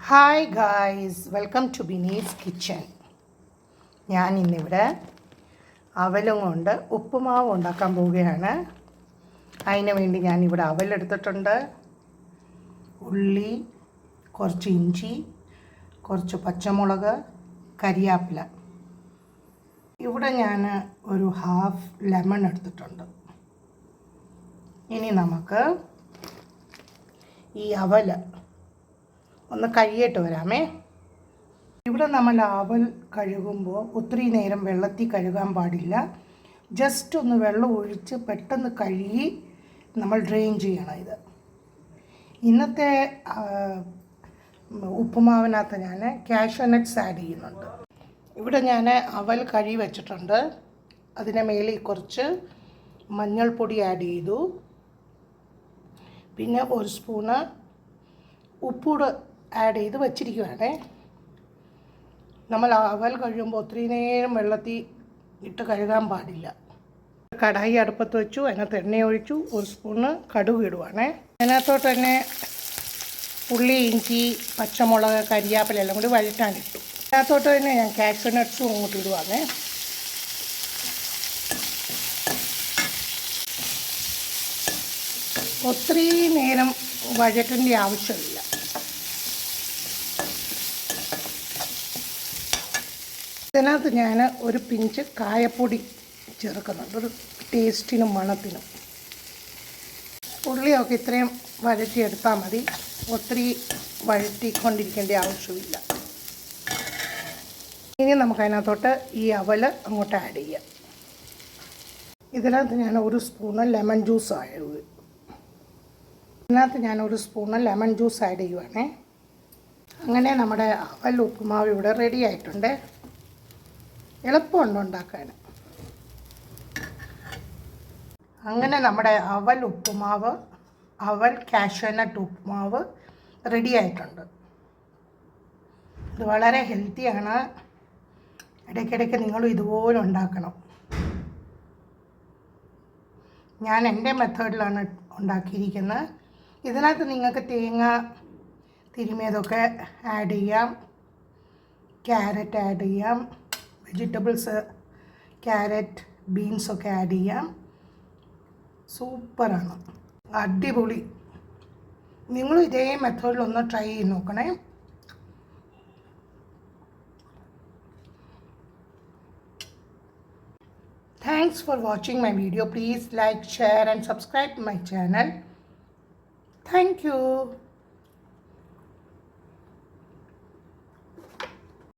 Hi guys, welcome to Bini's kitchen. ഞാൻ ഇന്നിവിടെ അവലും കൊണ്ട് ഉപ്പുമാവ് ഉണ്ടാക്കാൻ പോവുകയാണ്. അതിന് വേണ്ടി ഞാനിവിടെ അവലെടുത്തിട്ടുണ്ട്, ഉള്ളി, കുറച്ച് ഇഞ്ചി, കുറച്ച് പച്ചമുളക്, കരിയാപ്പില. ഇവിടെ ഞാൻ ഒരു ഹാഫ് ലെമൺ എടുത്തിട്ടുണ്ട്. ഇനി നമുക്ക് ഈ അവൽ ഒന്ന് കഴുകിയിട്ട് വരാമേ. ഇവിടെ നമ്മൾ അവൽ കഴുകുമ്പോൾ ഒത്തിരി നേരം വെള്ളത്തിൽ കഴുകാൻ പാടില്ല. ജസ്റ്റ് ഒന്ന് വെള്ളം ഒഴിച്ച് പെട്ടെന്ന് കഴുകി നമ്മൾ ഡ്രെയിൻ ചെയ്യണം. ഇത് ഇന്നത്തെ ഉപ്പുമാവിനകത്ത് ഞാൻ കാഷ്യൂ നട്ട്സ് ആഡ് ചെയ്യുന്നുണ്ട്. ഇവിടെ ഞാൻ അവൽ കഴുകി വെച്ചിട്ടുണ്ട്. അതിന് മേലിൽ കുറച്ച് മഞ്ഞൾപ്പൊടി ആഡ് ചെയ്തു. പിന്നെ ഒരു സ്പൂണ് ഉപ്പൂടെ ആഡ് ചെയ്ത് വച്ചിരിക്കുകയാണ്. നമ്മൾ അവൽ കഴിയുമ്പോൾ ഒത്തിരി നേരം വെള്ളത്തിൽ ഇട്ട് കഴുകാൻ പാടില്ല. കടായി അടുപ്പത്ത് വെച്ചു, അതിനകത്ത് എണ്ണ ഒഴിച്ചു, ഒരു സ്പൂണ് കടുക് ഇടുവാണ്. അതിനകത്തോട്ട് തന്നെ ഉള്ളി, ഇഞ്ചി, പച്ചമുളക്, കരിയാപ്പില എല്ലാം കൂടി വഴറ്റാനിട്ടു. അതിനകത്തോട്ട് തന്നെ ഞാൻ കാഷ്യൂ നട്ട്സും അങ്ങോട്ട് ഇടുവാണ്. ഒത്തിരി നേരം വഴറ്റേണ്ട ആവശ്യമില്ല. ഇതിനകത്ത് ഞാൻ ഒരു പിഞ്ച് കായപ്പൊടി ചേർക്കുന്നുണ്ട്, ഒരു ടേസ്റ്റിനും മണത്തിനും. ഉള്ളിയൊക്കെ ഇത്രയും വഴറ്റിയെടുത്താൽ മതി, ഒത്തിരി വഴറ്റിക്കൊണ്ടിരിക്കേണ്ട ആവശ്യമില്ല. ഇനി നമുക്കതിനകത്തോട്ട് ഈ അവൽ അങ്ങോട്ട് ആഡ് ചെയ്യാം. ഇതിനകത്ത് ഞാൻ ഒരു സ്പൂണ് ലെമൺ ജ്യൂസ് ആഡ് ചെയ്യുവാണേ. അങ്ങനെ നമ്മുടെ അവൽ ഉപ്പുമാവ് ഇവിടെ റെഡി ആയിട്ടുണ്ട്. എളുപ്പമുണ്ട് ഉണ്ടാക്കാൻ. അങ്ങനെ നമ്മുടെ അവൽ കാഷ്യൂ നട്ട് ഉപ്പുമാവ് റെഡി ആയിട്ടുണ്ട്. ഇത് വളരെ ഹെൽത്തിയാണ്. ഇടയ്ക്കിടയ്ക്ക് നിങ്ങളും ഇതുപോലെ ഉണ്ടാക്കണം. ഞാൻ എൻ്റെ മെത്തേഡിലാണ് ഉണ്ടാക്കിയിരിക്കുന്നത്. ഇതിനകത്ത് നിങ്ങൾക്ക് തേങ്ങ തിരുമിയതൊക്കെ ആഡ് ചെയ്യാം, ക്യാരറ്റ് ആഡ് ചെയ്യാം, വെജിറ്റബിൾസ് ക്യാരറ്റ്, ബീൻസൊക്കെ ആഡ് ചെയ്യാം. സൂപ്പറാണ്, അടിപൊളി. നിങ്ങളും ഇതേ മെത്തേഡിലൊന്ന് ട്രൈ ചെയ്ത് നോക്കണേ. Thanks for watching my video. Please like, share and subscribe to my channel. Thank you.